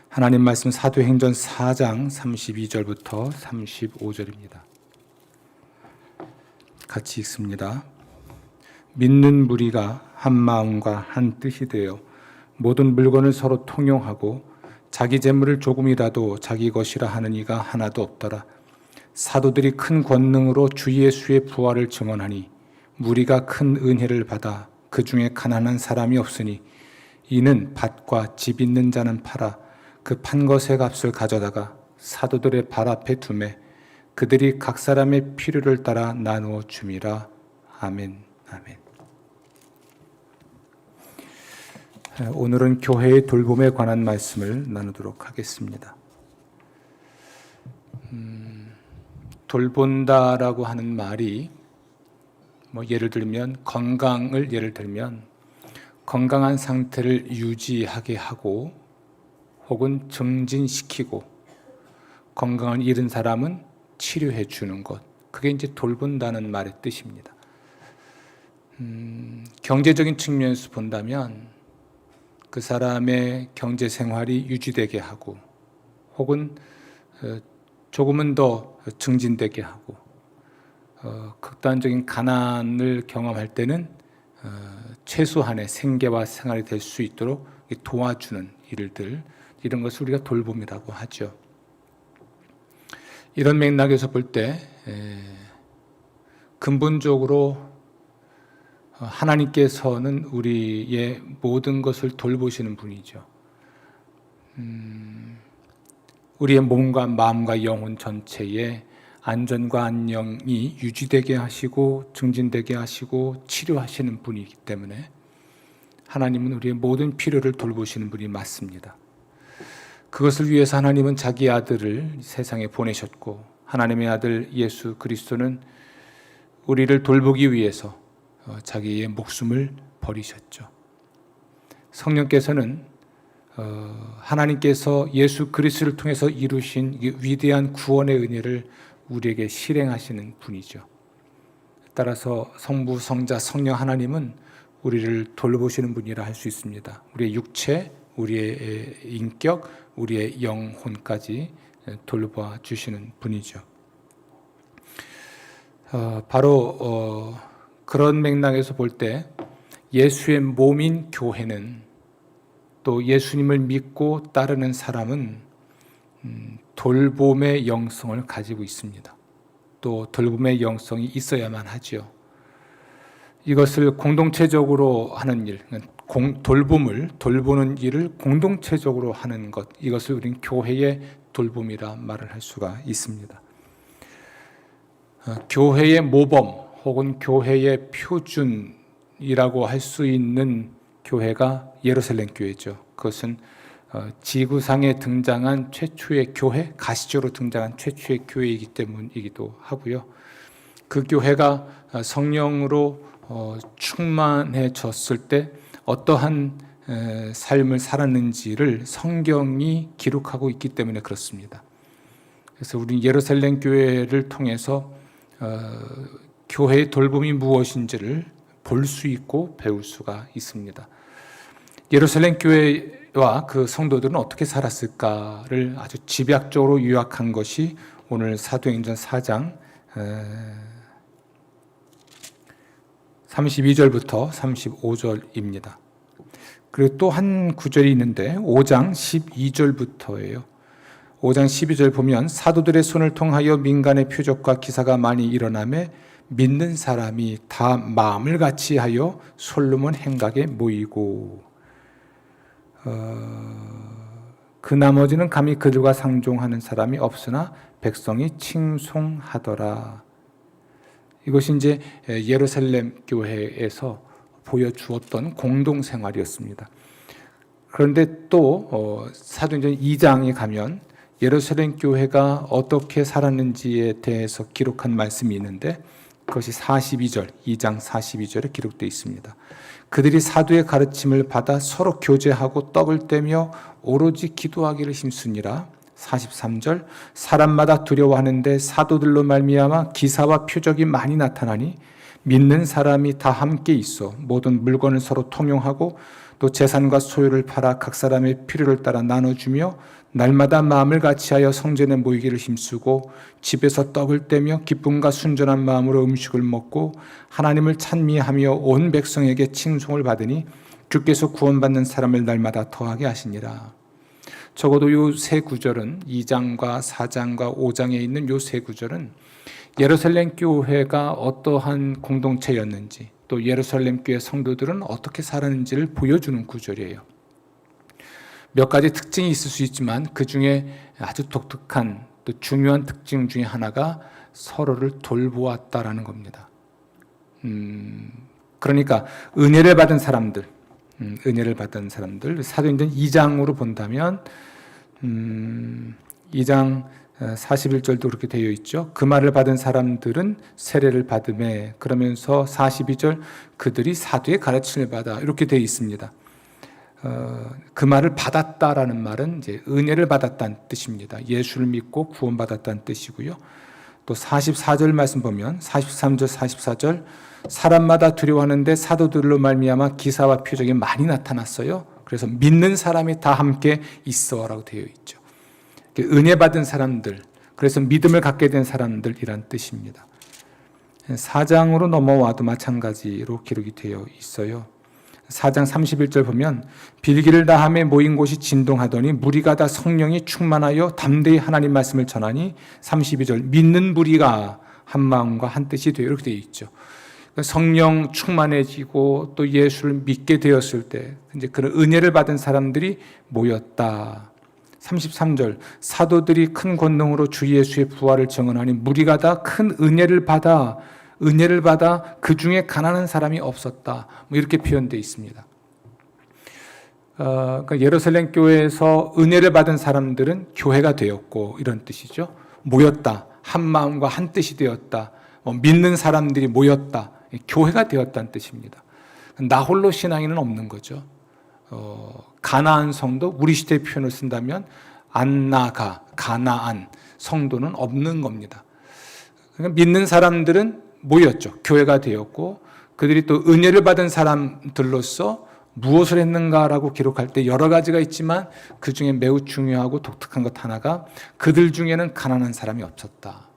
하나님 말씀 사도행전 4장 32절부터 35절입니다. 같이 읽습니다. 믿는 무리가 한 마음과 한 뜻이 되어 모든 물건을 서로 통용하고 자기 재물을 조금이라도 자기 것이라 하는 이가 하나도 없더라. 사도들이 큰 권능으로 주 예수의 부활을 증언하니 무리가 큰 은혜를 받아 그 중에 가난한 사람이 없으니 이는 밭과 집 있는 자는 팔아 그 판 것의 값을 가져다가 사도들의 발 앞에 두매 그들이 각 사람의 필요를 따라 나누어 줌이라. 아멘. 아멘. 오늘은 교회의 돌봄에 관한 말씀을 나누도록 하겠습니다. 돌본다라고 하는 말이 예를 들면 건강을 예를 들면 건강한 상태를 유지하게 하고 혹은 증진시키고 건강을 잃은 사람은 치료해 주는 것, 그게 이제 돌본다는 말의 뜻입니다. 경제적인 측면에서 본다면 그 사람의 경제 생활이 유지되게 하고 혹은 조금은 더 증진되게 하고 극단적인 가난을 경험할 때는 최소한의 생계와 생활이 될 수 있도록 도와주는 일들, 이런 것을 우리가 돌봄이라고 하죠. 이런 맥락에서 볼 때 근본적으로 하나님께서는 우리의 모든 것을 돌보시는 분이죠. 우리의 몸과 마음과 영혼 전체의 안전과 안녕이 유지되게 하시고 증진되게 하시고 치료하시는 분이기 때문에 하나님은 우리의 모든 필요를 돌보시는 분이 맞습니다. 그것을 위해서 하나님은 자기 아들을 세상에 보내셨고 하나님의 아들 예수 그리스도는 우리를 돌보기 위해서 자기의 목숨을 버리셨죠. 성령께서는 하나님께서 예수 그리스도를 통해서 이루신 위대한 구원의 은혜를 우리에게 실행하시는 분이죠. 따라서 성부, 성자, 성령 하나님은 우리를 돌보시는 분이라 할 수 있습니다. 우리의 육체, 우리의 인격, 우리의 영혼까지 돌봐 주시는 분이죠. 바로 그런 맥락에서 볼 때 예수의 몸인 교회는 또 예수님을 믿고 따르는 사람은 돌봄의 영성을 가지고 있습니다. 또 돌봄의 영성이 있어야만 하죠. 이것을 공동체적으로 하는 일, 돌보는 일을 공동체적으로 하는 것, 이것을 우리는 교회의 돌봄이라 말을 할 수가 있습니다. 교회의 모범 혹은 교회의 표준이라고 할 수 있는 교회가 예루살렘 교회죠. 그것은 지구상에 등장한 최초의 교회, 가시적으로 등장한 최초의 교회이기 때문이기도 하고요. 그 교회가 성령으로 충만해졌을 때 어떠한 삶을 살았는지를 성경이 기록하고 있기 때문에 그렇습니다. 그래서 우리는 예루살렘 교회를 통해서 교회의 돌봄이 무엇인지를 볼 수 있고 배울 수가 있습니다. 예루살렘 교회와 그 성도들은 어떻게 살았을까를 아주 집약적으로 요약한 것이 오늘 사도행전 4장 32절부터 35절입니다. 그리고 또 한 구절이 있는데 5장 12절부터예요. 5장 12절 보면 사도들의 손을 통하여 민간의 표적과 기사가 많이 일어나매 믿는 사람이 다 마음을 같이 하여 솔로몬 행각에 모이고 그 나머지는 감히 그들과 상종하는 사람이 없으나 백성이 칭송하더라. 이것이 이제 예루살렘 교회에서 보여주었던 공동생활이었습니다. 그런데 또 사도행전 2장에 가면 예루살렘 교회가 어떻게 살았는지에 대해서 기록한 말씀이 있는데 그것이 42절, 2장 42절에 기록되어 있습니다. 그들이 사도의 가르침을 받아 서로 교제하고 떡을 떼며 오로지 기도하기를 힘쓰니라. 43절, 사람마다 두려워하는데 사도들로 말미암아 기사와 표적이 많이 나타나니 믿는 사람이 다 함께 있어 모든 물건을 서로 통용하고 또 재산과 소유를 팔아 각 사람의 필요를 따라 나눠주며 날마다 마음을 같이하여 성전에 모이기를 힘쓰고 집에서 떡을 떼며 기쁨과 순전한 마음으로 음식을 먹고 하나님을 찬미하며 온 백성에게 칭송을 받으니 주께서 구원받는 사람을 날마다 더하게 하시니라. 적어도 요 세 구절은 2장과 4장과 5장에 있는 요 세 구절은 예루살렘 교회가 어떠한 공동체였는지, 또 예루살렘 교회 성도들은 어떻게 살았는지를 보여주는 구절이에요. 몇 가지 특징이 있을 수 있지만 그 중에 아주 독특한 또 중요한 특징 중에 하나가 서로를 돌보았다라는 겁니다. 그러니까 은혜를 받은 사람들, 사도행전 2장으로 본다면 2장 41절도 그렇게 되어 있죠. 그 말을 받은 사람들은 세례를 받음에, 그러면서 42절 그들이 사도의 가르침을 받아, 이렇게 되어 있습니다. 그 말을 받았다라는 말은 이제 은혜를 받았다는 뜻입니다. 예수를 믿고 구원받았다는 뜻이고요. 또 44절 말씀 보면 43절, 44절 사람마다 두려워하는데 사도들로 말미암아 기사와 표적이 많이 나타났어요. 그래서 믿는 사람이 다 함께 있어라고 되어 있죠. 은혜 받은 사람들, 그래서 믿음을 갖게 된 사람들이란 뜻입니다. 4장으로 넘어와도 마찬가지로 기록이 되어 있어요. 4장 31절 보면 빌기를 다함에 모인 곳이 진동하더니 무리가 다 성령이 충만하여 담대히 하나님 말씀을 전하니 32절 믿는 무리가 한 마음과 한 뜻이 되어 이렇게 되어 있죠. 성령 충만해지고 또 예수를 믿게 되었을 때 이제 그런 은혜를 받은 사람들이 모였다. 33절 사도들이 큰 권능으로 주 예수의 부활을 증언하니 무리가 다 큰 은혜를 받아 그 중에 가난한 사람이 없었다. 이렇게 표현되어 있습니다. 그러니까 예루살렘 교회에서 은혜를 받은 사람들은 교회가 되었고 이런 뜻이죠. 모였다. 한 마음과 한 뜻이 되었다. 믿는 사람들이 모였다. 교회가 되었다는 뜻입니다. 나 홀로 신앙인은 없는 거죠. 가나안 성도, 우리 시대의 표현을 쓴다면 가나안 성도는 없는 겁니다. 그러니까 믿는 사람들은 모였죠. 교회가 되었고 그들이 또 은혜를 받은 사람들로서 무엇을 했는가라고 기록할 때 여러 가지가 있지만 그 중에 매우 중요하고 독특한 것 하나가 그들 중에는 가난한 사람이 없었다.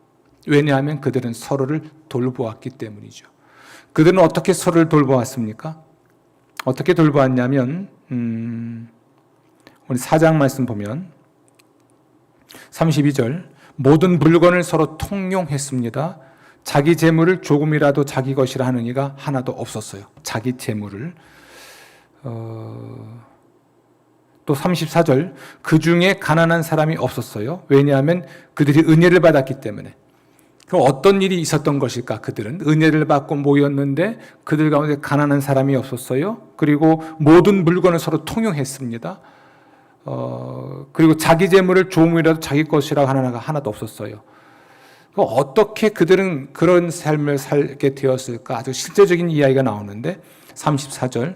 왜냐하면 그들은 서로를 돌보았기 때문이죠. 그들은 어떻게 서로를 돌보았습니까? 어떻게 돌보았냐면 우리 4장 말씀 보면 32절 모든 물건을 서로 통용했습니다. 자기 재물을 조금이라도 자기 것이라 하는 이가 하나도 없었어요. 자기 재물을. 또 34절 그 중에 가난한 사람이 없었어요. 왜냐하면 그들이 은혜를 받았기 때문에. 그럼 어떤 일이 있었던 것일까? 그들은 은혜를 받고 모였는데 그들 가운데 가난한 사람이 없었어요. 그리고 모든 물건을 서로 통용했습니다. 그리고 자기 재물을 조금이라도 자기 것이라고 하는 이가 하나도 없었어요. 어떻게 그들은 그런 삶을 살게 되었을까? 아주 실제적인 이야기가 나오는데 34절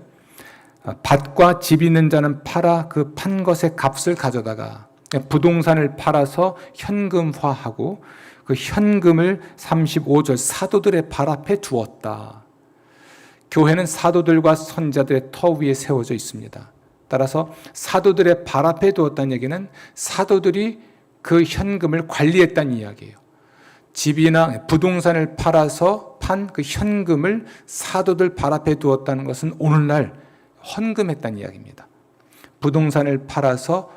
밭과 집 있는 자는 팔아 그 판 것의 값을 가져다가 부동산을 팔아서 현금화하고 그 현금을 35절 사도들의 발 앞에 두었다. 교회는 사도들과 선자들의 터 위에 세워져 있습니다. 따라서 사도들의 발 앞에 두었다는 얘기는 사도들이 그 현금을 관리했다는 이야기예요. 집이나 부동산을 팔아서 판 그 현금을 사도들 발 앞에 두었다는 것은 오늘날 헌금했다는 이야기입니다. 부동산을 팔아서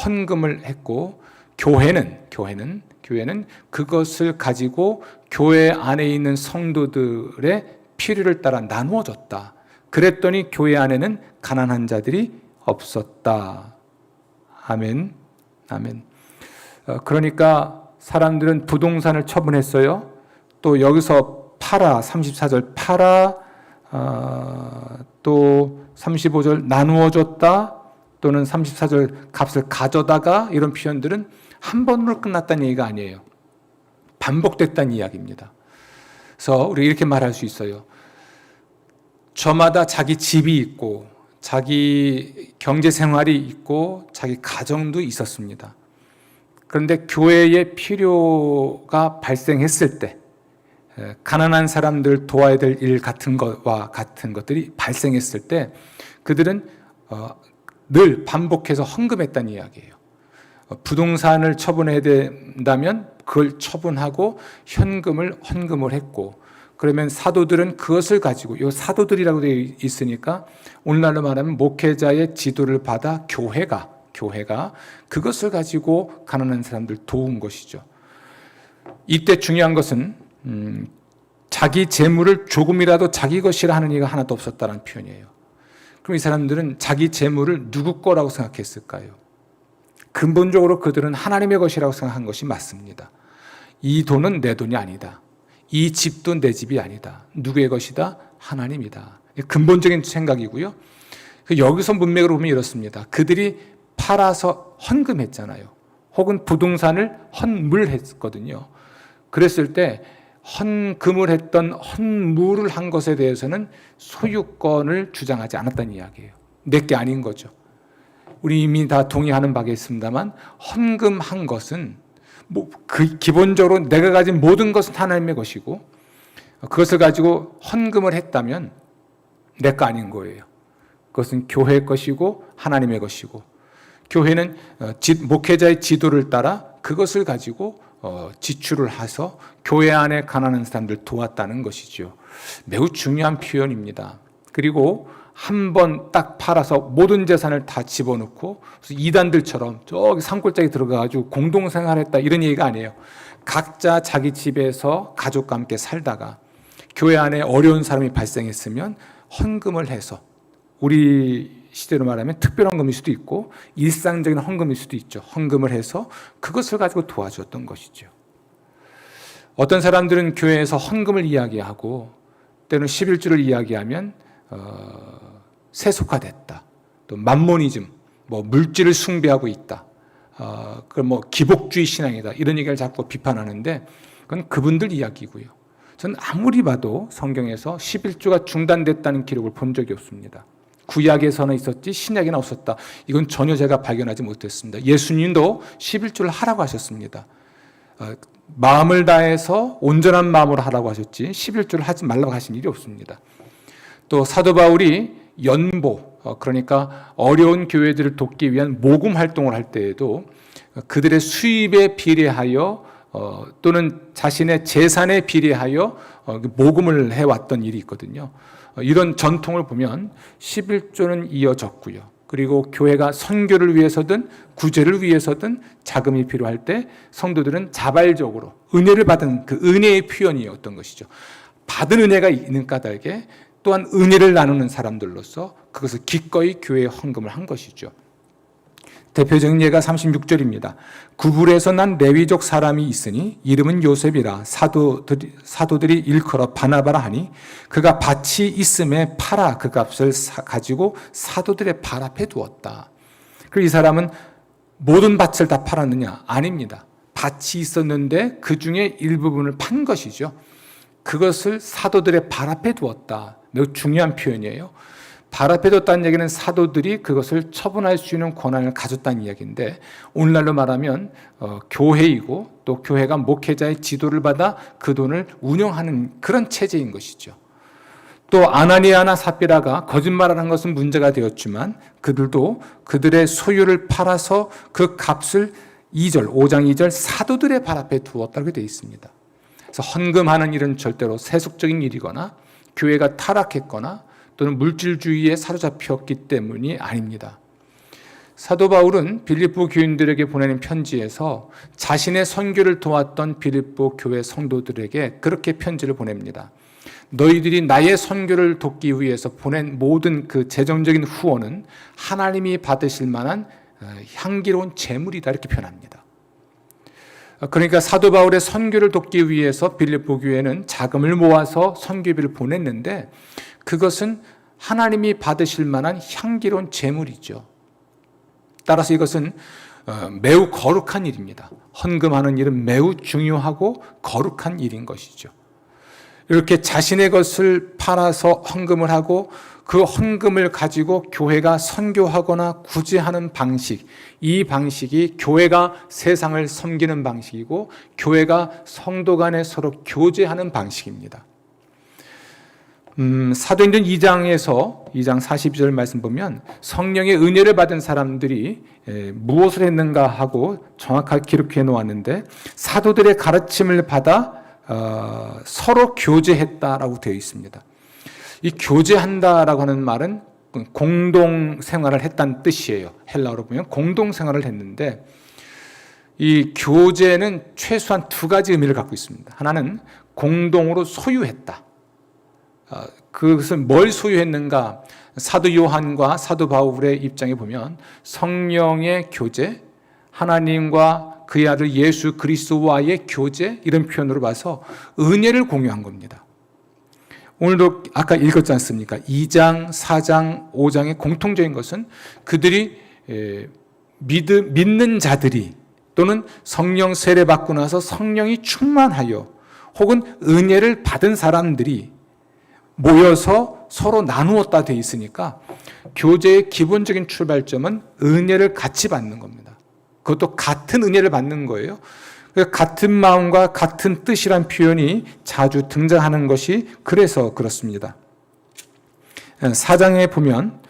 헌금을 했고 교회는 그것을 가지고 교회 안에 있는 성도들의 필요를 따라 나누어 줬다. 그랬더니 교회 안에는 가난한 자들이 없었다. 아멘. 그러니까 사람들은 부동산을 처분했어요. 또 여기서 팔아, 34절 팔아, 또 35절 나누어 줬다, 또는 34절 값을 가져다가, 이런 표현들은 한 번으로 끝났다는 얘기가 아니에요. 반복됐다는 이야기입니다. 그래서 우리가 이렇게 말할 수 있어요. 저마다 자기 집이 있고 자기 경제 생활이 있고 자기 가정도 있었습니다. 그런데 교회의 필요가 발생했을 때, 가난한 사람들 도와야 될 일 같은 것과 같은 것들이 발생했을 때 그들은 늘 반복해서 헌금했다는 이야기예요. 부동산을 처분해야 된다면 그걸 처분하고 헌금을 했고, 그러면 사도들은 그것을 가지고, 이 사도들이라고 되어 있으니까 오늘날로 말하면 목회자의 지도를 받아 교회가 그것을 가지고 가난한 사람들 도운 것이죠. 이때 중요한 것은 자기 재물을 조금이라도 자기 것이라 하는 이가 하나도 없었다는 표현이에요. 그럼 이 사람들은 자기 재물을 누구 거라고 생각했을까요? 근본적으로 그들은 하나님의 것이라고 생각한 것이 맞습니다. 이 돈은 내 돈이 아니다. 이 집도 내 집이 아니다. 누구의 것이다? 하나님이다. 근본적인 생각이고요. 여기서 문맥으로 보면 이렇습니다. 그들이 팔아서 헌금했잖아요. 혹은 부동산을 헌물했거든요. 그랬을 때 헌금을 했던 헌물을 한 것에 대해서는 소유권을 주장하지 않았다는 이야기예요. 내게 아닌 거죠. 우리 이미 다 동의하는 바겠습니다만 헌금한 것은 기본적으로 내가 가진 모든 것은 하나님의 것이고, 그것을 가지고 헌금을 했다면 내 거 아닌 거예요. 그것은 교회의 것이고 하나님의 것이고, 교회는 목회자의 지도를 따라 그것을 가지고 지출을 해서 교회 안에 가난한 사람들 도왔다는 것이죠. 매우 중요한 표현입니다. 그리고 한 번 딱 팔아서 모든 재산을 다 집어넣고 이단들처럼 저기 산골짜기 들어가가지고 공동생활했다 이런 얘기가 아니에요. 각자 자기 집에서 가족과 함께 살다가 교회 안에 어려운 사람이 발생했으면 헌금을 해서, 우리 시대로 말하면 특별 헌금일 수도 있고 일상적인 헌금일 수도 있죠. 헌금을 해서 그것을 가지고 도와줬던 것이죠. 어떤 사람들은 교회에서 헌금을 이야기하고 때로는 11조를 이야기하면 세속화됐다, 또 만모니즘, 물질을 숭배하고 있다, 그 기복주의 신앙이다 이런 얘기를 자꾸 비판하는데 그건 그분들 이야기고요. 저는 아무리 봐도 성경에서 11조가 중단됐다는 기록을 본 적이 없습니다. 구약에서는 있었지 신약에는 없었다. 이건 전혀 제가 발견하지 못했습니다. 예수님도 11조를 하라고 하셨습니다. 마음을 다해서 온전한 마음으로 하라고 하셨지 11조를 하지 말라고 하신 일이 없습니다. 또 사도 바울이 연보, 그러니까 어려운 교회들을 돕기 위한 모금 활동을 할 때에도 그들의 수입에 비례하여 또는 자신의 재산에 비례하여 모금을 해왔던 일이 있거든요. 이런 전통을 보면 11조는 이어졌고요. 그리고 교회가 선교를 위해서든 구제를 위해서든 자금이 필요할 때 성도들은 자발적으로 은혜를 받은 그 은혜의 표현이었던 것이죠. 받은 은혜가 있는 까닭에 또한 은혜를 나누는 사람들로서 그것을 기꺼이 교회에 헌금을 한 것이죠. 대표적인 예가 36절입니다. 구불에서 난 레위족 사람이 있으니 이름은 요셉이라 사도들이 일컬어 바나바라 하니 그가 밭이 있음에 팔아 그 값을 가지고 사도들의 발 앞에 두었다. 그리고 이 사람은 모든 밭을 다 팔았느냐? 아닙니다. 밭이 있었는데 그 중에 일부분을 판 것이죠. 그것을 사도들의 발 앞에 두었다. 매우 중요한 표현이에요. 발 앞에 뒀다는 얘기는 사도들이 그것을 처분할 수 있는 권한을 가졌다는 이야기인데, 오늘날로 말하면 교회이고 또 교회가 목회자의 지도를 받아 그 돈을 운영하는 그런 체제인 것이죠. 또 아나니아나 삽비라가 거짓말을 한 것은 문제가 되었지만 그들도 그들의 소유를 팔아서 그 값을 5장 2절 사도들의 발 앞에 두었다고 되어 있습니다. 그래서 헌금하는 일은 절대로 세속적인 일이거나 교회가 타락했거나 또는 물질주의에 사로잡혔기 때문이 아닙니다. 사도 바울은 빌립보 교인들에게 보내는 편지에서 자신의 선교를 도왔던 빌립보 교회 성도들에게 그렇게 편지를 보냅니다. 너희들이 나의 선교를 돕기 위해서 보낸 모든 그 재정적인 후원은 하나님이 받으실 만한 향기로운 재물이다 이렇게 표현합니다. 그러니까 사도 바울의 선교를 돕기 위해서 빌립보 교회는 자금을 모아서 선교비를 보냈는데 그것은 하나님이 받으실 만한 향기로운 재물이죠. 따라서 이것은 매우 거룩한 일입니다. 헌금하는 일은 매우 중요하고 거룩한 일인 것이죠. 이렇게 자신의 것을 팔아서 헌금을 하고 그 헌금을 가지고 교회가 선교하거나 구제하는 방식, 이 방식이 교회가 세상을 섬기는 방식이고 교회가 성도 간에 서로 교제하는 방식입니다. 사도행전 2장 42절 말씀 보면 성령의 은혜를 받은 사람들이 무엇을 했는가 하고 정확하게 기록해 놓았는데 사도들의 가르침을 받아 서로 교제했다라고 되어 있습니다. 이 교제한다라고 하는 말은 공동 생활을 했다는 뜻이에요. 헬라어로 보면 공동 생활을 했는데 이 교제는 최소한 두 가지 의미를 갖고 있습니다. 하나는 공동으로 소유했다. 그것은 뭘 소유했는가? 사도 요한과 사도 바울의 입장에 보면 성령의 교제, 하나님과 그의 아들 예수 그리스도와의 교제, 이런 표현으로 봐서 은혜를 공유한 겁니다. 오늘도 아까 읽었지 않습니까? 2장, 4장, 5장의 공통적인 것은 그들이 믿는 자들이 또는 성령 세례 받고 나서 성령이 충만하여 혹은 은혜를 받은 사람들이 모여서 서로 나누었다 돼 있으니까 교제의 기본적인 출발점은 은혜를 같이 받는 겁니다. 그것도 같은 은혜를 받는 거예요. 같은 마음과 같은 뜻이란 표현이 자주 등장하는 것이 그래서 그렇습니다. 4장에 보면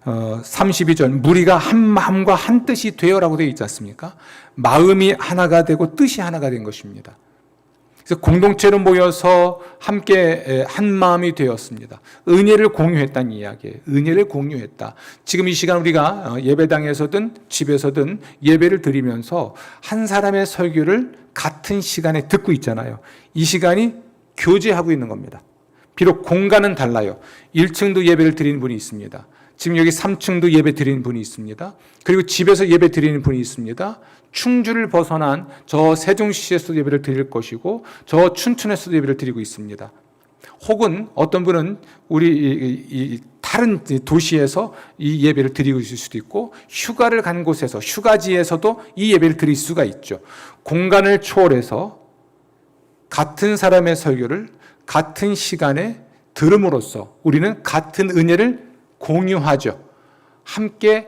32절 무리가 한 마음과 한 뜻이 되어라고 되어 있지 않습니까? 마음이 하나가 되고 뜻이 하나가 된 것입니다. 그래서 공동체로 모여서 함께 한 마음이 되었습니다. 은혜를 공유했다는 이야기예요. 은혜를 공유했다. 지금 이 시간 우리가 예배당에서든 집에서든 예배를 드리면서 한 사람의 설교를 같은 시간에 듣고 있잖아요. 이 시간이 교제하고 있는 겁니다. 비록 공간은 달라요. 1층도 예배를 드리는 분이 있습니다. 지금 여기 3층도 예배 드리는 분이 있습니다. 그리고 집에서 예배 드리는 분이 있습니다. 충주를 벗어난 저 세종시에서도 예배를 드릴 것이고 저 춘천에서도 예배를 드리고 있습니다. 혹은 어떤 분은 우리 다른 도시에서 이 예배를 드리고 있을 수도 있고 휴가를 간 곳에서 휴가지에서도 이 예배를 드릴 수가 있죠. 공간을 초월해서 같은 사람의 설교를 같은 시간에 들음으로써 우리는 같은 은혜를 공유하죠. 함께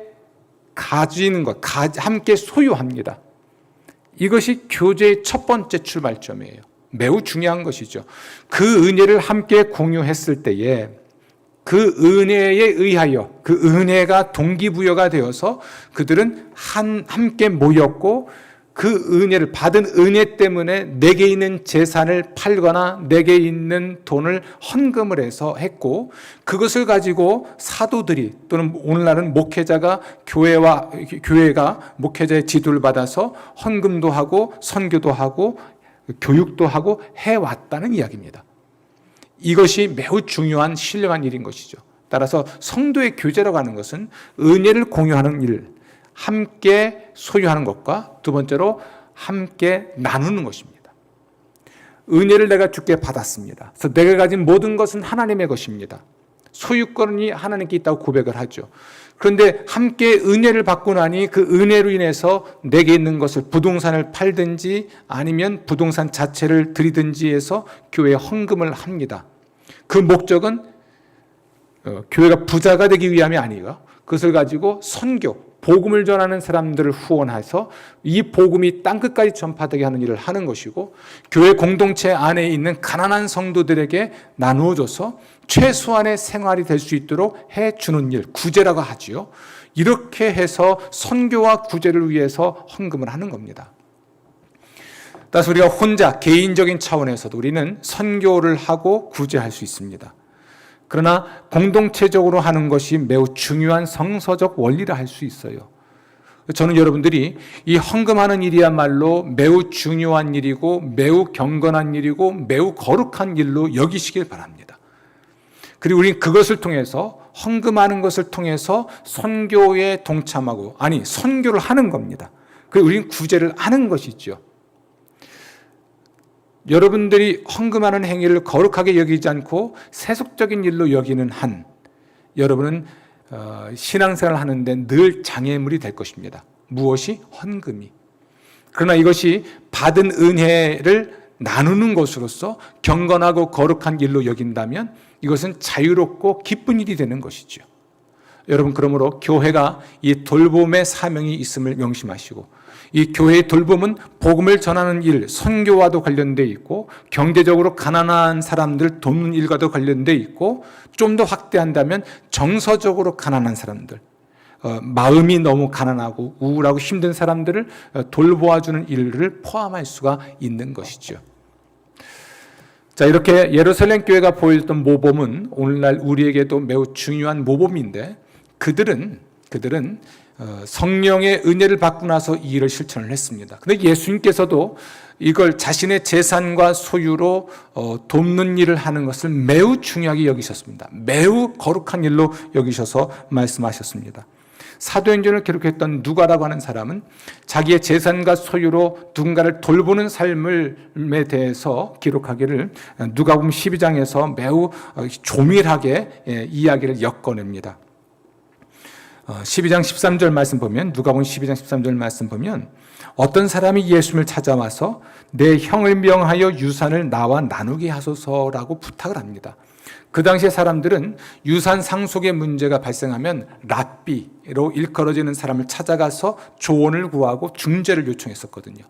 가지는 것, 함께 소유합니다. 이것이 교제의 첫 번째 출발점이에요. 매우 중요한 것이죠. 그 은혜를 함께 공유했을 때에 그 은혜에 의하여 그 은혜가 동기부여가 되어서 그들은 함께 모였고 그 은혜를 받은 은혜 때문에 내게 있는 재산을 팔거나 내게 있는 돈을 헌금을 해서 했고 그것을 가지고 사도들이 또는 오늘날은 목회자가 교회가 목회자의 지도를 받아서 헌금도 하고 선교도 하고 교육도 하고 해왔다는 이야기입니다. 이것이 매우 중요한 신령한 일인 것이죠. 따라서 성도의 교제라고 하는 것은 은혜를 공유하는 일, 함께 소유하는 것과 두 번째로 함께 나누는 것입니다. 은혜를 내가 주께 받았습니다. 그래서 내가 가진 모든 것은 하나님의 것입니다. 소유권이 하나님께 있다고 고백을 하죠. 그런데 함께 은혜를 받고 나니 그 은혜로 인해서 내게 있는 것을 부동산을 팔든지 아니면 부동산 자체를 드리든지 해서 교회에 헌금을 합니다. 그 목적은 교회가 부자가 되기 위함이 아니고 그것을 가지고 선교, 복음을 전하는 사람들을 후원해서 이 복음이 땅끝까지 전파되게 하는 일을 하는 것이고 교회 공동체 안에 있는 가난한 성도들에게 나누어줘서 최소한의 생활이 될 수 있도록 해주는 일, 구제라고 하지요. 이렇게 해서 선교와 구제를 위해서 헌금을 하는 겁니다. 따라서 우리가 혼자 개인적인 차원에서도 우리는 선교를 하고 구제할 수 있습니다. 그러나 공동체적으로 하는 것이 매우 중요한 성서적 원리라 할 수 있어요. 저는 여러분들이 이 헌금하는 일이야말로 매우 중요한 일이고 매우 경건한 일이고 매우 거룩한 일로 여기시길 바랍니다. 그리고 우리는 그것을 통해서 헌금하는 것을 통해서 선교에 동참하고 선교를 하는 겁니다. 그리고 우리는 구제를 하는 것이죠. 여러분들이 헌금하는 행위를 거룩하게 여기지 않고 세속적인 일로 여기는 한 여러분은 신앙생활을 하는데 늘 장애물이 될 것입니다. 무엇이? 헌금이. 그러나 이것이 받은 은혜를 나누는 것으로서 경건하고 거룩한 일로 여긴다면 이것은 자유롭고 기쁜 일이 되는 것이죠. 여러분, 그러므로 교회가 이 돌봄의 사명이 있음을 명심하시고, 이 교회의 돌봄은 복음을 전하는 일, 선교와도 관련되어 있고, 경제적으로 가난한 사람들 돕는 일과도 관련되어 있고, 좀 더 확대한다면 정서적으로 가난한 사람들, 마음이 너무 가난하고 우울하고 힘든 사람들을 돌보아주는 일을 포함할 수가 있는 것이죠. 자, 이렇게 예루살렘 교회가 보여줬던 모범은 오늘날 우리에게도 매우 중요한 모범인데, 그들은 성령의 은혜를 받고 나서 이 일을 실천을 했습니다. 근데 예수님께서도 이걸 자신의 재산과 소유로 돕는 일을 하는 것을 매우 중요하게 여기셨습니다. 매우 거룩한 일로 여기셔서 말씀하셨습니다. 사도행전을 기록했던 누가라고 하는 사람은 자기의 재산과 소유로 누군가를 돌보는 삶에 대해서 기록하기를 누가복음 12장에서 매우 조밀하게 이야기를 엮어냅니다. 12장 13절 말씀 보면, 누가복음 12장 13절 말씀 보면, 어떤 사람이 예수님을 찾아와서 내 형을 명하여 유산을 나와 나누게 하소서라고 부탁을 합니다. 그 당시에 사람들은 유산 상속의 문제가 발생하면 랍비로 일컬어지는 사람을 찾아가서 조언을 구하고 중재를 요청했었거든요.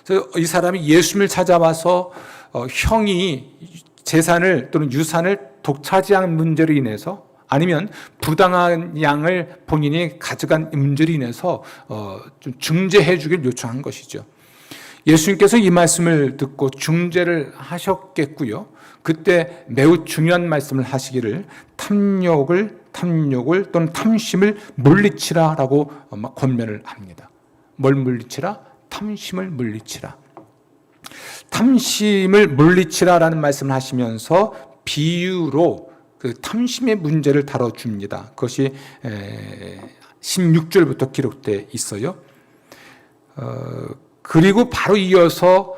그래서 이 사람이 예수님을 찾아와서 형이 재산을 또는 유산을 독차지한 문제로 인해서, 아니면 부당한 양을 본인이 가져간 문제로 인해서 좀 중재해 주길 요청한 것이죠. 예수님께서 이 말씀을 듣고 중재를 하셨겠고요. 그때 매우 중요한 말씀을 하시기를 탐욕을 또는 탐심을 물리치라라고 권면을 합니다. 뭘 물리치라? 탐심을 물리치라. 탐심을 물리치라라는 말씀을 하시면서 비유로 그 탐심의 문제를 다뤄줍니다. 그것이 16절부터 기록되어 있어요. 그리고 바로 이어서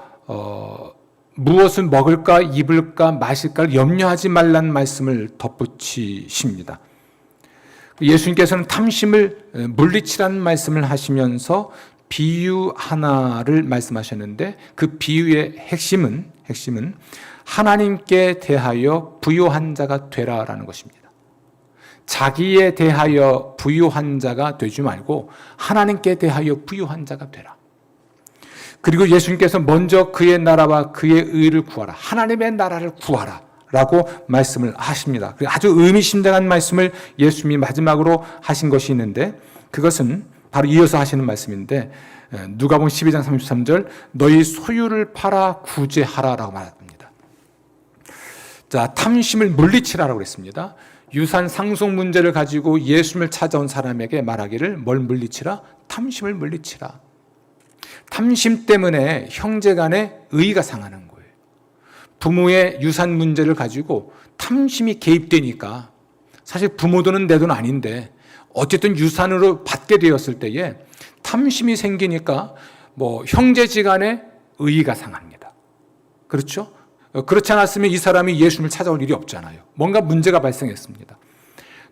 무엇을 먹을까, 입을까, 마실까를 염려하지 말라는 말씀을 덧붙이십니다. 예수님께서는 탐심을 물리치라는 말씀을 하시면서 비유 하나를 말씀하셨는데, 그 비유의 핵심은 하나님께 대하여 부요한 자가 되라라는 것입니다. 자기에 대하여 부요한 자가 되지 말고 하나님께 대하여 부요한 자가 되라. 그리고 예수님께서 먼저 그의 나라와 그의 의를 구하라, 하나님의 나라를 구하라 라고 말씀을 하십니다. 아주 의미심장한 말씀을 예수님이 마지막으로 하신 것이 있는데, 그것은 바로 이어서 하시는 말씀인데, 누가복음 12장 33절, 너희 소유를 팔아 구제하라 라고 말합니다. 자, 탐심을 물리치라라고 그랬습니다. 유산 상속 문제를 가지고 예수님을 찾아온 사람에게 말하기를 뭘 물리치라? 탐심을 물리치라. 탐심 때문에 형제 간의 의의가 상하는 거예요. 부모의 유산 문제를 가지고 탐심이 개입되니까, 사실 부모 돈은 내 돈 아닌데 어쨌든 유산으로 받게 되었을 때에 탐심이 생기니까 형제지간의 의의가 상합니다. 그렇죠? 그렇지 않았으면 이 사람이 예수님을 찾아올 일이 없잖아요. 뭔가 문제가 발생했습니다.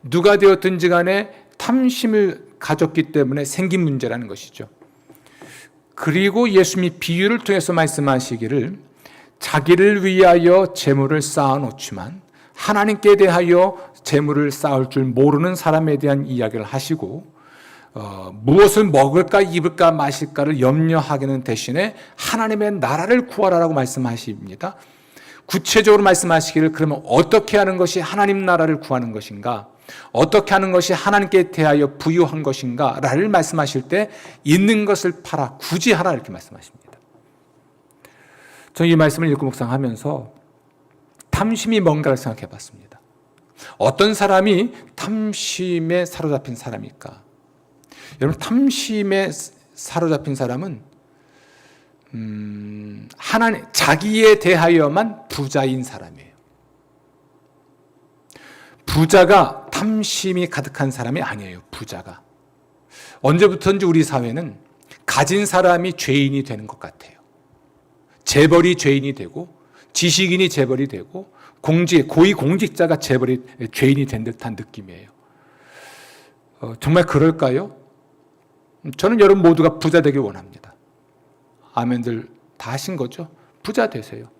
누가 되었든지 간에 탐심을 가졌기 때문에 생긴 문제라는 것이죠. 그리고 예수님이 비유를 통해서 말씀하시기를 자기를 위하여 재물을 쌓아놓지만 하나님께 대하여 재물을 쌓을 줄 모르는 사람에 대한 이야기를 하시고, 무엇을 먹을까 입을까 마실까를 염려하기는 대신에 하나님의 나라를 구하라라고 말씀하십니다. 구체적으로 말씀하시기를 그러면 어떻게 하는 것이 하나님 나라를 구하는 것인가, 어떻게 하는 것이 하나님께 대하여 부유한 것인가 라를 말씀하실 때 있는 것을 팔아 구제하라 이렇게 말씀하십니다. 저는 이 말씀을 읽고 묵상하면서 탐심이 뭔가를 생각해 봤습니다. 어떤 사람이 탐심에 사로잡힌 사람일까? 여러분, 탐심에 사로잡힌 사람은 하나님, 자기에 대하여만 부자인 사람이에요. 부자가 탐심이 가득한 사람이 아니에요. 부자가. 언제부터인지 우리 사회는 가진 사람이 죄인이 되는 것 같아요. 재벌이 죄인이 되고, 지식인이 재벌이 되고, 고위 공직자가 재벌이 죄인이 된 듯한 느낌이에요. 정말 그럴까요? 저는 여러분 모두가 부자 되길 원합니다. 아멘들 다 하신 거죠? 부자 되세요.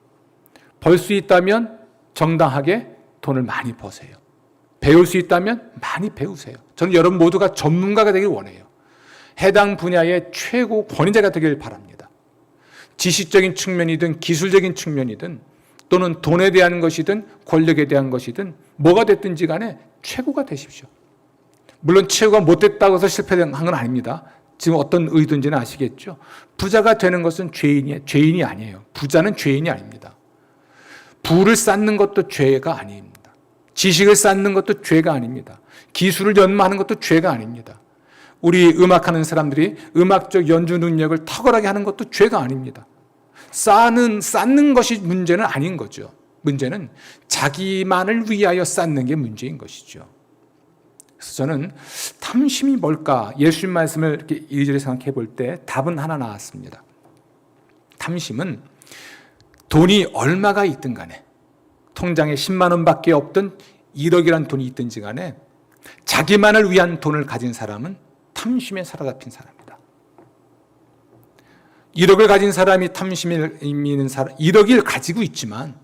벌 수 있다면 정당하게 돈을 많이 버세요. 배울 수 있다면 많이 배우세요. 저는 여러분 모두가 전문가가 되길 원해요. 해당 분야의 최고 권위자가 되길 바랍니다. 지식적인 측면이든 기술적인 측면이든 또는 돈에 대한 것이든 권력에 대한 것이든 뭐가 됐든지 간에 최고가 되십시오. 물론 최고가 못됐다고 해서 실패한 건 아닙니다. 지금 어떤 의도인지는 아시겠죠? 부자가 되는 것은 죄인이 아니에요. 부자는 죄인이 아닙니다. 부를 쌓는 것도 죄가 아닙니다. 지식을 쌓는 것도 죄가 아닙니다. 기술을 연마하는 것도 죄가 아닙니다. 우리 음악하는 사람들이 음악적 연주 능력을 탁월하게 하는 것도 죄가 아닙니다. 쌓는 것이 문제는 아닌 거죠. 문제는 자기만을 위하여 쌓는 게 문제인 것이죠. 그래서 저는 탐심이 뭘까? 예수님 말씀을 이렇게 이리저리 생각해 볼 때 답은 하나 나왔습니다. 탐심은 돈이 얼마가 있든 간에, 통장에 10만 원밖에 없든 1억이란 돈이 있든지 간에 자기만을 위한 돈을 가진 사람은 탐심에 사로잡힌 사람이다. 1억을 가진 사람이 탐심에 있는 사람, 1억을 가지고 있지만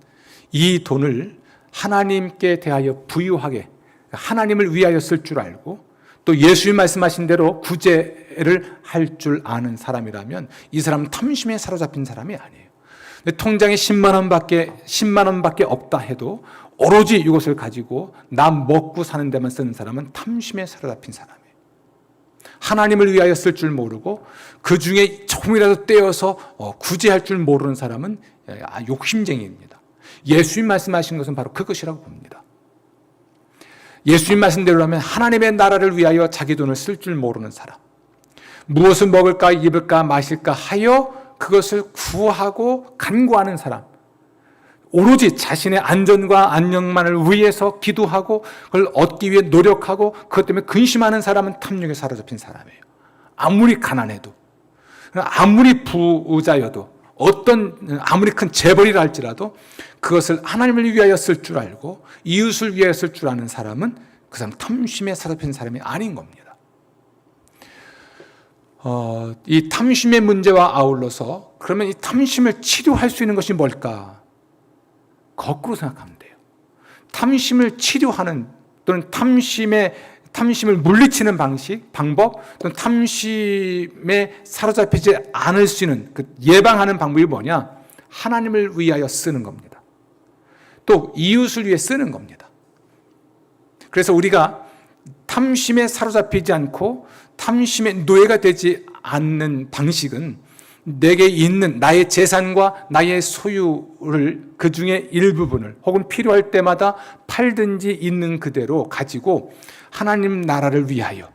이 돈을 하나님께 대하여 부유하게, 하나님을 위하여 쓸 줄 알고 또 예수님 말씀하신 대로 구제를 할 줄 아는 사람이라면 이 사람은 탐심에 사로잡힌 사람이 아니에요. 근데 통장에 10만 원밖에 없다 해도 오로지 이것을 가지고 남 먹고 사는 데만 쓰는 사람은 탐심에 사로잡힌 사람이에요. 하나님을 위하여 쓸 줄 모르고 그 중에 조금이라도 떼어서 구제할 줄 모르는 사람은 욕심쟁이입니다. 예수님 말씀하신 것은 바로 그것이라고 봅니다. 예수님 말씀대로라면 하나님의 나라를 위하여 자기 돈을 쓸 줄 모르는 사람, 무엇을 먹을까 입을까 마실까 하여 그것을 구하고 간구하는 사람, 오로지 자신의 안전과 안녕만을 위해서 기도하고 그걸 얻기 위해 노력하고 그것 때문에 근심하는 사람은 탐욕에 사로잡힌 사람이에요. 아무리 가난해도, 아무리 부자여도, 아무리 큰 재벌이라 할지라도 그것을 하나님을 위하여 쓸 줄 알고 이웃을 위하여 쓸 줄 아는 사람은 그 사람 탐심에 사로잡힌 사람이 아닌 겁니다. 이 탐심의 문제와 아울러서 그러면 이 탐심을 치료할 수 있는 것이 뭘까? 거꾸로 생각하면 돼요. 탐심을 치료하는 또는 탐심을 물리치는 방법 또는 탐심에 사로잡히지 않을 수 있는 그 예방하는 방법이 뭐냐? 하나님을 위하여 쓰는 겁니다. 또 이웃을 위해 쓰는 겁니다. 그래서 우리가 탐심에 사로잡히지 않고 탐심의 노예가 되지 않는 방식은 내게 있는 나의 재산과 나의 소유를 그 중에 일부분을 혹은 필요할 때마다 팔든지 있는 그대로 가지고 하나님 나라를 위하여,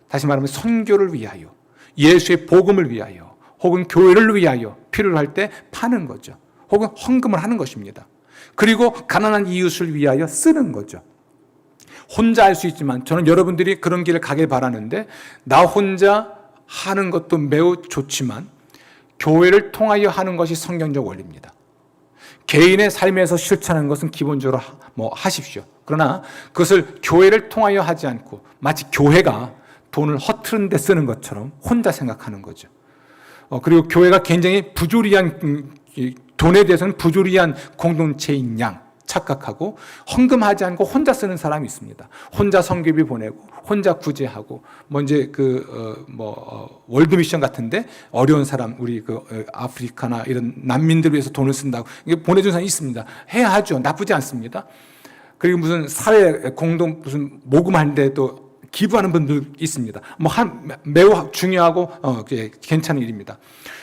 다시 말하면 선교를 위하여, 예수의 복음을 위하여 혹은 교회를 위하여 필요로 할 때 파는 거죠. 혹은 헌금을 하는 것입니다. 그리고 가난한 이웃을 위하여 쓰는 거죠. 혼자 할 수 있지만 저는 여러분들이 그런 길을 가길 바라는데 나 혼자 하는 것도 매우 좋지만 교회를 통하여 하는 것이 성경적 원리입니다. 개인의 삶에서 실천하는 것은 기본적으로 하십시오. 그러나 그것을 교회를 통하여 하지 않고 마치 교회가 돈을 허투른 데 쓰는 것처럼 혼자 생각하는 거죠. 그리고 교회가 굉장히 부조리한, 돈에 대해서는 부조리한 공동체인 양 착각하고 헌금하지 않고 혼자 쓰는 사람이 있습니다. 혼자 선교비 보내고 혼자 구제하고 이제 월드 미션 같은데 어려운 사람, 우리 아프리카나 이런 난민들을 위해서 돈을 쓴다고 보내준 사람이 있습니다. 해야 하죠. 나쁘지 않습니다. 그리고 무슨 사회 무슨 모금하는데 또 기부하는 분들 있습니다. 매우 중요하고 괜찮은 일입니다.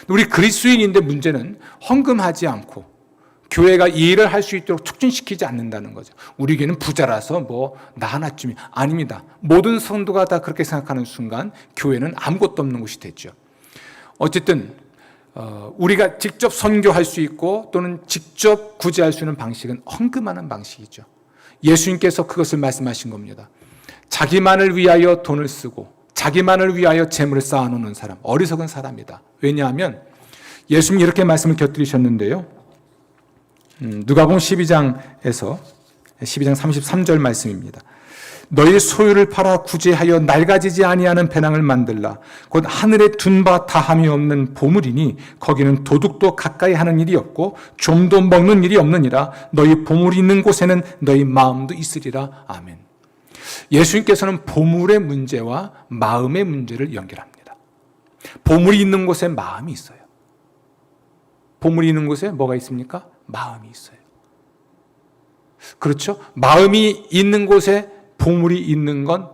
우리 그리스도인인데 문제는 헌금하지 않고 교회가 이 일을 할 수 있도록 촉진시키지 않는다는 거죠. 우리 교회는 부자라서 나 하나쯤이 아닙니다. 모든 성도가 다 그렇게 생각하는 순간 교회는 아무것도 없는 곳이 됐죠. 어쨌든 우리가 직접 선교할 수 있고 또는 직접 구제할 수 있는 방식은 헌금하는 방식이죠. 예수님께서 그것을 말씀하신 겁니다. 자기만을 위하여 돈을 쓰고 자기만을 위하여 재물을 쌓아놓는 사람, 어리석은 사람이다. 왜냐하면 예수님이 이렇게 말씀을 곁들이셨는데요. 누가복음 12장에서 12장 33절 말씀입니다. 너희 소유를 팔아 구제하여 낡아지지 아니하는 배낭을 만들라. 곧 하늘에 둔 바 다함이 없는 보물이니 거기는 도둑도 가까이 하는 일이 없고 좀도 먹는 일이 없느니라. 너희 보물이 있는 곳에는 너희 마음도 있으리라. 아멘. 예수님께서는 보물의 문제와 마음의 문제를 연결합니다. 보물이 있는 곳에 마음이 있어요. 보물이 있는 곳에 뭐가 있습니까? 마음이 있어요. 그렇죠? 마음이 있는 곳에 보물이 있는 건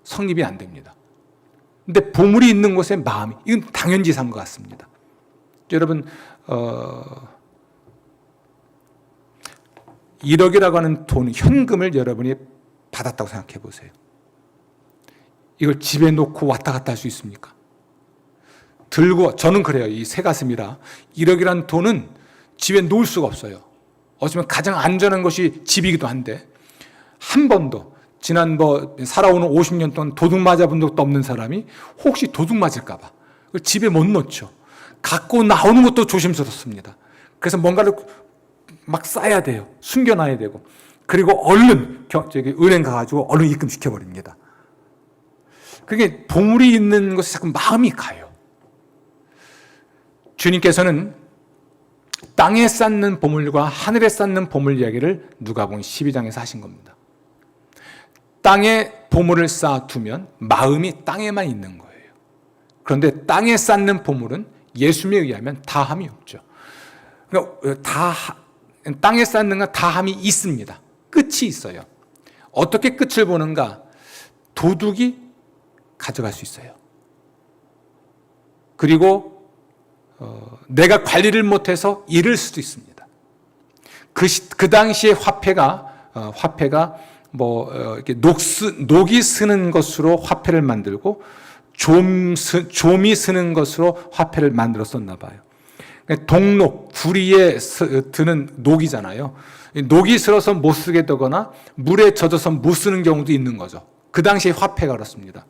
성립이 안 됩니다. 근데 보물이 있는 곳에 마음이, 이건 당연지사인 것 같습니다. 여러분, 1억이라고 하는 돈, 현금을 여러분이 받았다고 생각해 보세요. 이걸 집에 놓고 왔다 갔다 할 수 있습니까? 들고, 저는 그래요. 이 새가슴이라. 1억이라는 돈은 집에 놓을 수가 없어요. 어쩌면 가장 안전한 것이 집이기도 한데, 한 번도, 지난 살아오는 50년 동안 도둑 맞아본 적도 없는 사람이 혹시 도둑 맞을까봐 집에 못 놓죠. 갖고 나오는 것도 조심스럽습니다. 그래서 뭔가를 막 싸야 돼요. 숨겨놔야 되고. 그리고 얼른 은행 가가지고 얼른 입금시켜버립니다. 그게 보물이 있는 것에 자꾸 마음이 가요. 주님께서는 땅에 쌓는 보물과 하늘에 쌓는 보물 이야기를 누가복음 12장에서 하신 겁니다. 땅에 보물을 쌓아두면 마음이 땅에만 있는 거예요. 그런데 땅에 쌓는 보물은 예수님에 의하면 다함이 없죠. 그러니까 땅에 쌓는 건 다함이 있습니다. 끝이 있어요. 어떻게 끝을 보는가? 도둑이 가져갈 수 있어요. 그리고 내가 관리를 못해서 잃을 수도 있습니다. 그 당시에 화폐가 이렇게 녹이 쓰는 것으로 화폐를 만들고 좀이 쓰는 것으로 화폐를 만들었었나 봐요. 동록, 구리에 드는 녹이잖아요. 녹이 슬어서 못 쓰게 되거나 물에 젖어서 못 쓰는 경우도 있는 거죠. 그 당시에 화폐가 그렇습니다.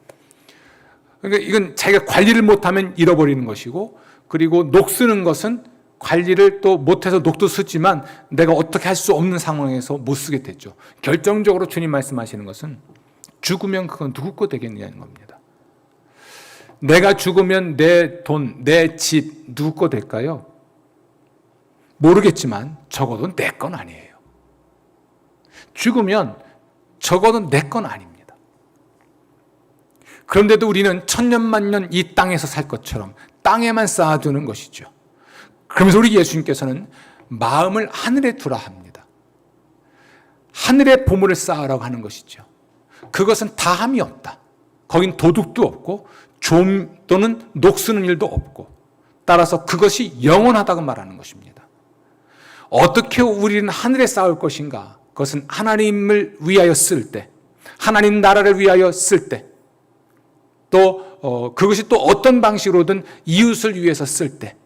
그러니까 이건 자기가 관리를 못하면 잃어버리는 것이고, 그리고 녹 쓰는 것은 관리를 또 못해서 녹도 쓰지만 내가 어떻게 할 수 없는 상황에서 못 쓰게 됐죠. 결정적으로 주님 말씀하시는 것은 죽으면 그건 누구 거 되겠냐는 겁니다. 내가 죽으면 내 돈, 내 집 누구 거 될까요? 모르겠지만 적어도 내 건 아니에요. 죽으면 적어도 내 건 아닙니다. 그런데도 우리는 천년만년 이 땅에서 살 것처럼 땅에만 쌓아두는 것이죠. 그러면서 우리 예수님께서는 마음을 하늘에 두라 합니다. 하늘에 보물을 쌓으라고 하는 것이죠. 그것은 다함이 없다. 거긴 도둑도 없고 좀 또는 녹 쓰는 일도 없고, 따라서 그것이 영원하다고 말하는 것입니다. 어떻게 우리는 하늘에 쌓을 것인가? 그것은 하나님을 위하여 쓸 때, 하나님 나라를 위하여 쓸 때, 또 그것이 또 어떤 방식으로든 이웃을 위해서 쓸 때,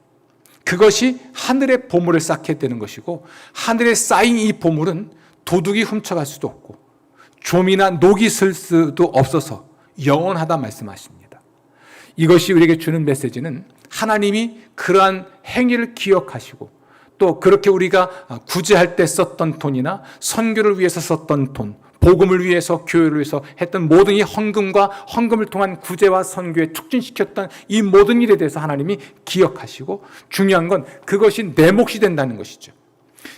그것이 하늘의 보물을 쌓게 되는 것이고, 하늘에 쌓인 이 보물은 도둑이 훔쳐갈 수도 없고 좀이나 녹이 쓸 수도 없어서 영원하다 말씀하십니다. 이것이 우리에게 주는 메시지는 하나님이 그러한 행위를 기억하시고, 또 그렇게 우리가 구제할 때 썼던 돈이나 선교를 위해서 썼던 돈, 복음을 위해서, 교회를 위해서 했던 모든 이 헌금과 헌금을 통한 구제와 선교에 촉진시켰던 이 모든 일에 대해서 하나님이 기억하시고, 중요한 건 그것이 내 몫이 된다는 것이죠.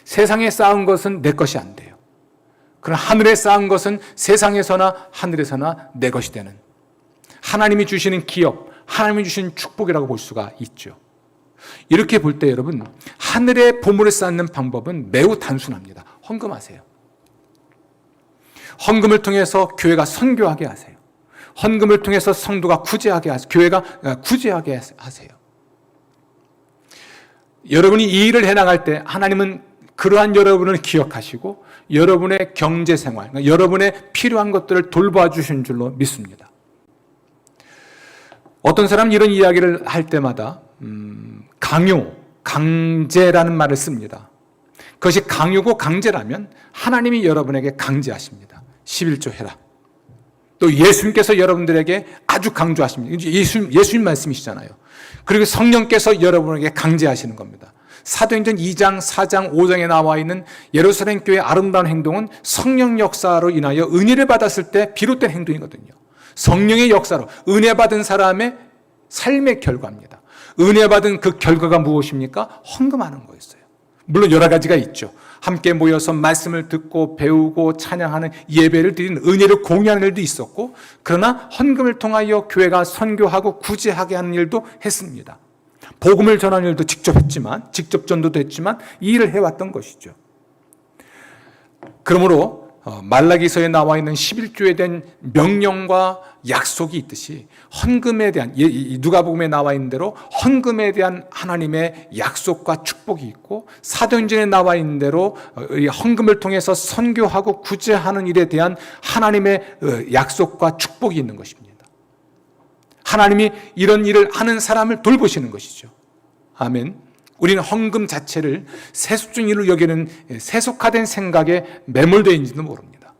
세상에 쌓은 것은 내 것이 안 돼요. 그러나 하늘에 쌓은 것은 세상에서나 하늘에서나 내 것이 되는, 하나님이 주시는 기업, 하나님이 주시는 축복이라고 볼 수가 있죠. 이렇게 볼 때 여러분, 하늘에 보물을 쌓는 방법은 매우 단순합니다. 헌금하세요. 헌금을 통해서 교회가 선교하게 하세요. 헌금을 통해서 성도가 구제하게 하세요. 교회가 구제하게 하세요. 여러분이 이 일을 해나갈 때 하나님은 그러한 여러분을 기억하시고 여러분의 경제생활, 여러분의 필요한 것들을 돌봐 주신 줄로 믿습니다. 어떤 사람은 이런 이야기를 할 때마다 강제라는 말을 씁니다. 그것이 강요고 강제라면 하나님이 여러분에게 강제하십니다. 11조 해라. 또 예수님께서 여러분들에게 아주 강조하십니다. 예수님 말씀이시잖아요. 그리고 성령께서 여러분에게 강제하시는 겁니다. 사도행전 2장, 4장, 5장에 나와 있는 예루살렘 교회의 아름다운 행동은 성령 역사로 인하여 은혜를 받았을 때 비롯된 행동이거든요. 성령의 역사로 은혜 받은 사람의 삶의 결과입니다. 은혜 받은 그 결과가 무엇입니까? 헌금하는 거였어요. 물론 여러 가지가 있죠. 함께 모여서 말씀을 듣고 배우고 찬양하는 예배를 드리는 은혜를 공유하는 일도 있었고, 그러나 헌금을 통하여 교회가 선교하고 구제하게 하는 일도 했습니다. 복음을 전하는 일도 직접 했지만, 직접 전도도 했지만 이 일을 해왔던 것이죠. 그러므로 말라기서에 나와 있는 11조에 대한 명령과 약속이 있듯이 헌금에 대한, 누가복음에 나와 있는 대로 헌금에 대한 하나님의 약속과 축복이 있고, 사도행전에 나와 있는 대로 헌금을 통해서 선교하고 구제하는 일에 대한 하나님의 약속과 축복이 있는 것입니다. 하나님이 이런 일을 하는 사람을 돌보시는 것이죠. 아멘. 우리는 헌금 자체를 세속적인 일로 여기는 세속화된 생각에 매몰되어 있는지도 모릅니다.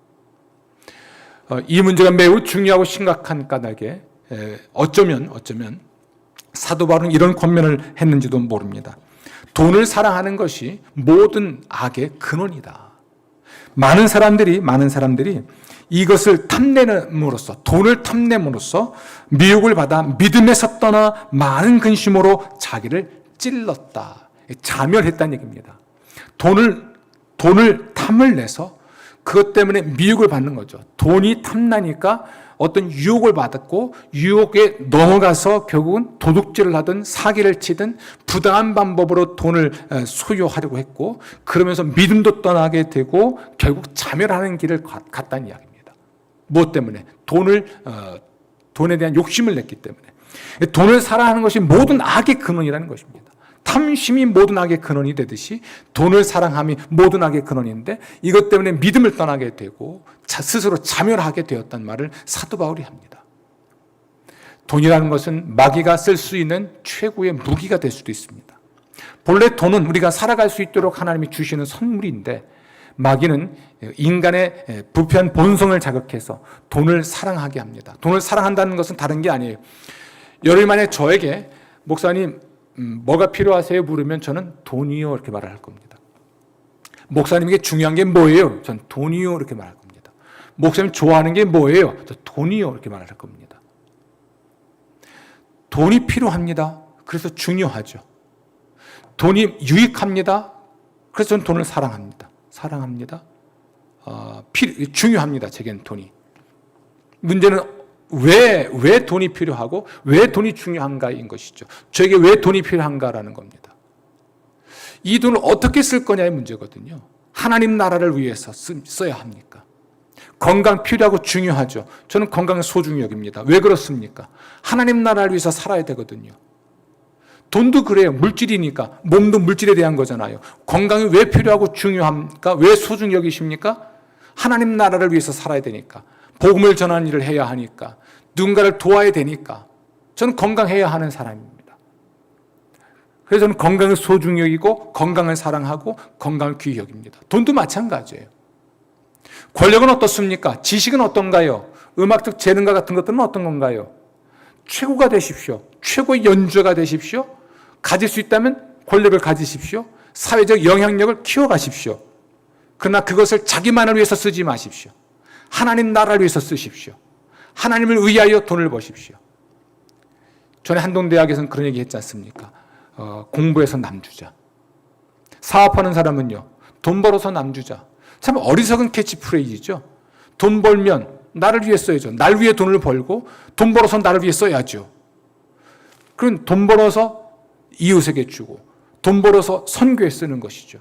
이 문제가 매우 중요하고 심각한 까닭에 어쩌면 사도 바울은 이런 권면을 했는지도 모릅니다. 돈을 사랑하는 것이 모든 악의 근원이다. 많은 사람들이 이것을 탐냄으로써, 돈을 탐냄으로써 미혹을 받아 믿음에서 떠나 많은 근심으로 자기를 찔렀다. 자멸했다는 얘기입니다. 돈을 탐을 내서 그것 때문에 미혹을 받는 거죠. 돈이 탐나니까 어떤 유혹을 받았고, 유혹에 넘어가서 결국은 도둑질을 하든 사기를 치든 부당한 방법으로 돈을 소유하려고 했고, 그러면서 믿음도 떠나게 되고 결국 자멸하는 길을 갔다는 이야기입니다. 무엇 때문에? 돈에 대한 욕심을 냈기 때문에. 돈을 사랑하는 것이 모든 악의 근원이라는 것입니다. 탐심이 모든 악의 근원이 되듯이 돈을 사랑함이 모든 악의 근원인데, 이것 때문에 믿음을 떠나게 되고 스스로 자멸하게 되었단 말을 사도 바울이 합니다. 돈이라는 것은 마귀가 쓸 수 있는 최고의 무기가 될 수도 있습니다. 본래 돈은 우리가 살아갈 수 있도록 하나님이 주시는 선물인데, 마귀는 인간의 부패한 본성을 자극해서 돈을 사랑하게 합니다. 돈을 사랑한다는 것은 다른 게 아니에요. 열흘 만에 저에게 목사님 뭐가 필요하세요? 물으면 저는 돈이요 이렇게 말을 할 겁니다. 목사님에게 중요한 게 뭐예요? 전 돈이요 이렇게 말할 겁니다. 목사님 좋아하는 게 뭐예요? 저 돈이요 이렇게 말할 겁니다. 돈이 필요합니다. 그래서 중요하죠. 돈이 유익합니다. 그래서 저는 돈을 사랑합니다. 중요합니다. 제겐 돈이. 문제는 왜 돈이 필요하고 왜 돈이 중요한가인 것이죠. 저에게 왜 돈이 필요한가라는 겁니다. 이 돈을 어떻게 쓸 거냐의 문제거든요. 하나님 나라를 위해서 써야 합니까? 건강 필요하고 중요하죠. 저는 건강을 소중히 여깁니다. 왜 그렇습니까? 하나님 나라를 위해서 살아야 되거든요. 돈도 그래요. 물질이니까. 몸도 물질에 대한 거잖아요. 건강이 왜 필요하고 중요합니까? 왜 소중히 여기십니까? 하나님 나라를 위해서 살아야 되니까. 복음을 전하는 일을 해야 하니까. 누군가를 도와야 되니까. 저는 건강해야 하는 사람입니다. 그래서 저는 건강을 소중히 여기고 건강을 사랑하고 건강을 귀히 여깁니다. 돈도 마찬가지예요. 권력은 어떻습니까? 지식은 어떤가요? 음악적 재능과 같은 것들은 어떤 건가요? 최고가 되십시오. 최고의 연주가 되십시오. 가질 수 있다면 권력을 가지십시오. 사회적 영향력을 키워가십시오. 그러나 그것을 자기만을 위해서 쓰지 마십시오. 하나님 나라를 위해서 쓰십시오. 하나님을 위하여 돈을 버십시오. 전에 한동대학에서는 그런 얘기 했지 않습니까? 공부해서 남주자. 사업하는 사람은요, 돈 벌어서 남주자. 참 어리석은 캐치프레이즈죠. 돈 벌면 나를 위해 써야죠. 날 위해 돈을 벌고 돈 벌어서 나를 위해 써야죠. 그럼 돈 벌어서 이웃에게 주고 돈 벌어서 선교에 쓰는 것이죠.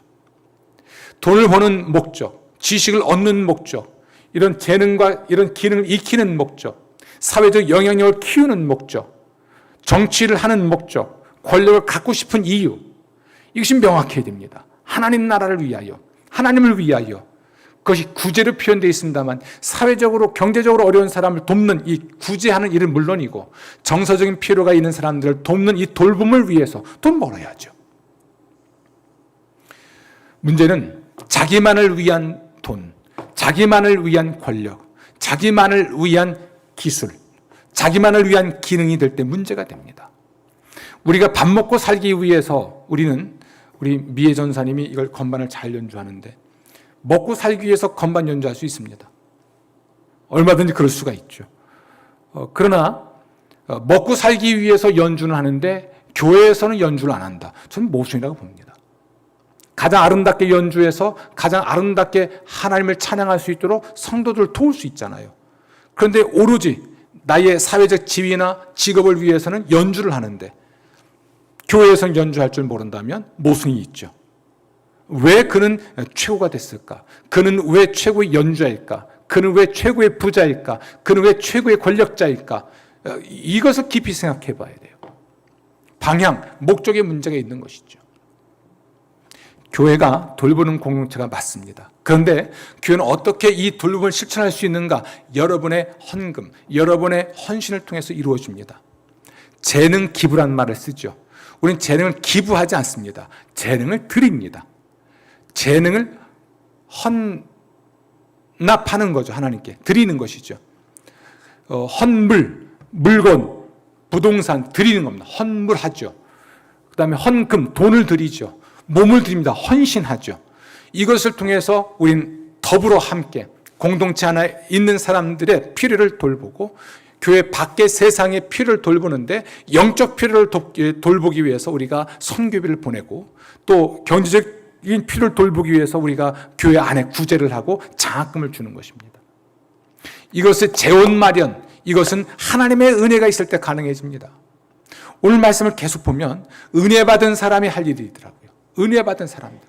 돈을 버는 목적, 지식을 얻는 목적, 이런 재능과 이런 기능을 익히는 목적, 사회적 영향력을 키우는 목적, 정치를 하는 목적, 권력을 갖고 싶은 이유, 이것이 명확해야 됩니다. 하나님 나라를 위하여, 하나님을 위하여. 그것이 구제로 표현되어 있습니다만 사회적으로 경제적으로 어려운 사람을 돕는 이 구제하는 일은 물론이고 정서적인 필요가 있는 사람들을 돕는 이 돌봄을 위해서 돈 벌어야죠. 문제는 자기만을 위한 돈, 자기만을 위한 권력, 자기만을 위한 기술, 자기만을 위한 기능이 될 때 문제가 됩니다. 우리가 밥 먹고 살기 위해서 우리 미애 전사님이 이걸 건반을 잘 연주하는데 먹고 살기 위해서 건반 연주할 수 있습니다. 얼마든지 그럴 수가 있죠. 그러나 먹고 살기 위해서 연주는 하는데 교회에서는 연주를 안 한다. 저는 모순이라고 봅니다. 가장 아름답게 연주해서 가장 아름답게 하나님을 찬양할 수 있도록 성도들을 도울 수 있잖아요. 그런데 오로지 나의 사회적 지위나 직업을 위해서는 연주를 하는데 교회에서 연주할 줄 모른다면 모순이 있죠. 왜 그는 최고가 됐을까? 그는 왜 최고의 연주자일까? 그는 왜 최고의 부자일까? 그는 왜 최고의 권력자일까? 이것을 깊이 생각해 봐야 돼요. 방향, 목적에 문제가 있는 것이죠. 교회가 돌보는 공동체가 맞습니다. 그런데 교회는 어떻게 이 돌봄을 실천할 수 있는가? 여러분의 헌금, 여러분의 헌신을 통해서 이루어집니다. 재능 기부란 말을 쓰죠. 우리는 재능을 기부하지 않습니다. 재능을 드립니다. 재능을 헌납하는 거죠. 하나님께 드리는 것이죠. 헌물, 물건, 부동산 드리는 겁니다. 헌물하죠. 그 다음에 헌금, 돈을 드리죠. 몸을 드립니다. 헌신하죠. 이것을 통해서 우린 더불어 함께 공동체 안에 있는 사람들의 필요를 돌보고 교회 밖의 세상의 필요를 돌보는데 영적 필요를 돌보기 위해서 우리가 선교비를 보내고 또 경제적인 필요를 돌보기 위해서 우리가 교회 안에 구제를 하고 장학금을 주는 것입니다. 이것의 재원 마련, 이것은 하나님의 은혜가 있을 때 가능해집니다. 오늘 말씀을 계속 보면 은혜 받은 사람이 할 일이더라고요. 은혜 받은 사람들.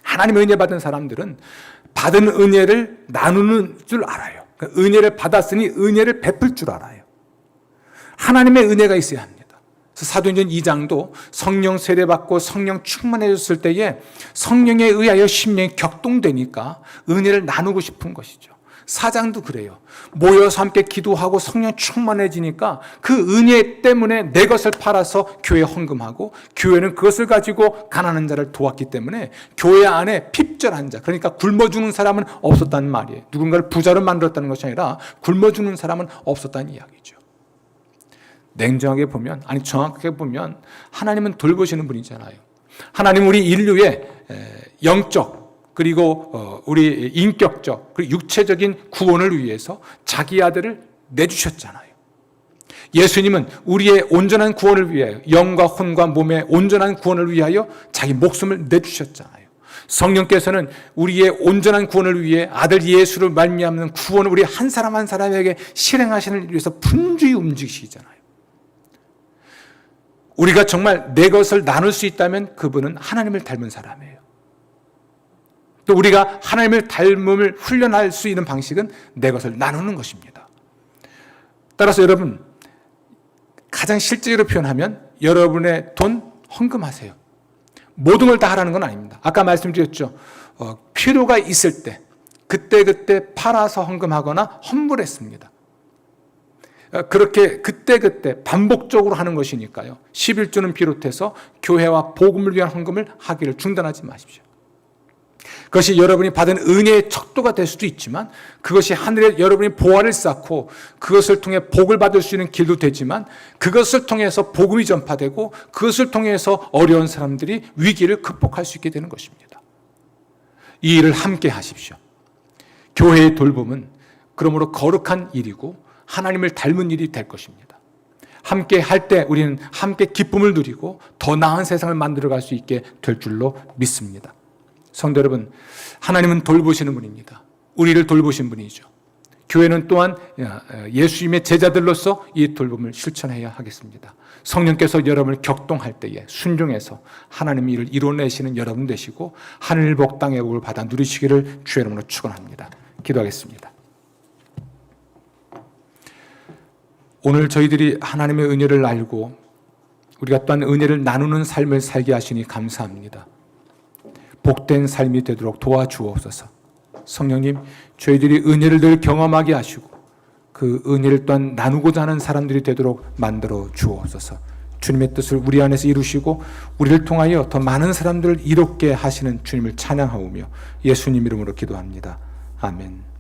하나님의 은혜 받은 사람들은 받은 은혜를 나누는 줄 알아요. 그러니까 은혜를 받았으니 은혜를 베풀 줄 알아요. 하나님의 은혜가 있어야 합니다. 그래서 사도행전 2장도 성령 세례받고 성령 충만해졌을 때에 성령에 의하여 심령이 격동되니까 은혜를 나누고 싶은 것이죠. 4장도 그래요. 모여서 함께 기도하고 성령 충만해지니까 그 은혜 때문에 내 것을 팔아서 교회에 헌금하고 교회는 그것을 가지고 가난한 자를 도왔기 때문에 교회 안에 핍절한 자, 그러니까 굶어 죽는 사람은 없었다는 말이에요. 누군가를 부자로 만들었다는 것이 아니라 굶어 죽는 사람은 없었다는 이야기죠. 냉정하게 보면, 아니 정확하게 보면 하나님은 돌보시는 분이잖아요. 하나님 우리 인류의 영적 그리고 우리 인격적 그리고 육체적인 구원을 위해서 자기 아들을 내주셨잖아요. 예수님은 우리의 온전한 구원을 위하여 영과 혼과 몸의 온전한 구원을 위하여 자기 목숨을 내주셨잖아요. 성령께서는 우리의 온전한 구원을 위해 아들 예수를 말미암는 구원을 우리 한 사람 한 사람에게 실행하시는 위해서 분주히 움직이시잖아요. 우리가 정말 내 것을 나눌 수 있다면 그분은 하나님을 닮은 사람이에요. 또 우리가 하나님을 닮음을 훈련할 수 있는 방식은 내 것을 나누는 것입니다. 따라서 여러분, 가장 실제로 표현하면 여러분의 돈 헌금하세요. 모든 걸 다 하라는 건 아닙니다. 아까 말씀드렸죠. 필요가 있을 때 그때 팔아서 헌금하거나 헌물했습니다. 그렇게 그때 반복적으로 하는 것이니까요. 11조는 비롯해서 교회와 복음을 위한 헌금을 하기를 중단하지 마십시오. 그것이 여러분이 받은 은혜의 척도가 될 수도 있지만 그것이 하늘에 여러분이 보화를 쌓고 그것을 통해 복을 받을 수 있는 길도 되지만 그것을 통해서 복음이 전파되고 그것을 통해서 어려운 사람들이 위기를 극복할 수 있게 되는 것입니다. 이 일을 함께 하십시오. 교회의 돌봄은 그러므로 거룩한 일이고 하나님을 닮은 일이 될 것입니다. 함께 할 때 우리는 함께 기쁨을 누리고 더 나은 세상을 만들어갈 수 있게 될 줄로 믿습니다. 성도 여러분, 하나님은 돌보시는 분입니다. 우리를 돌보신 분이죠. 교회는 또한 예수님의 제자들로서 이 돌봄을 실천해야 하겠습니다. 성령께서 여러분을 격동할 때에 순종해서 하나님의 일을 이뤄내시는 여러분 되시고 하늘 복 땅의 복을 받아 누리시기를 주의 이름으로 축원합니다. 기도하겠습니다. 오늘 저희들이 하나님의 은혜를 알고 우리가 또한 은혜를 나누는 삶을 살게 하시니 감사합니다. 복된 삶이 되도록 도와주옵소서. 성령님, 저희들이 은혜를 늘 경험하게 하시고 그 은혜를 또한 나누고자 하는 사람들이 되도록 만들어 주옵소서. 주님의 뜻을 우리 안에서 이루시고 우리를 통하여 더 많은 사람들을 이롭게 하시는 주님을 찬양하오며 예수님 이름으로 기도합니다. 아멘.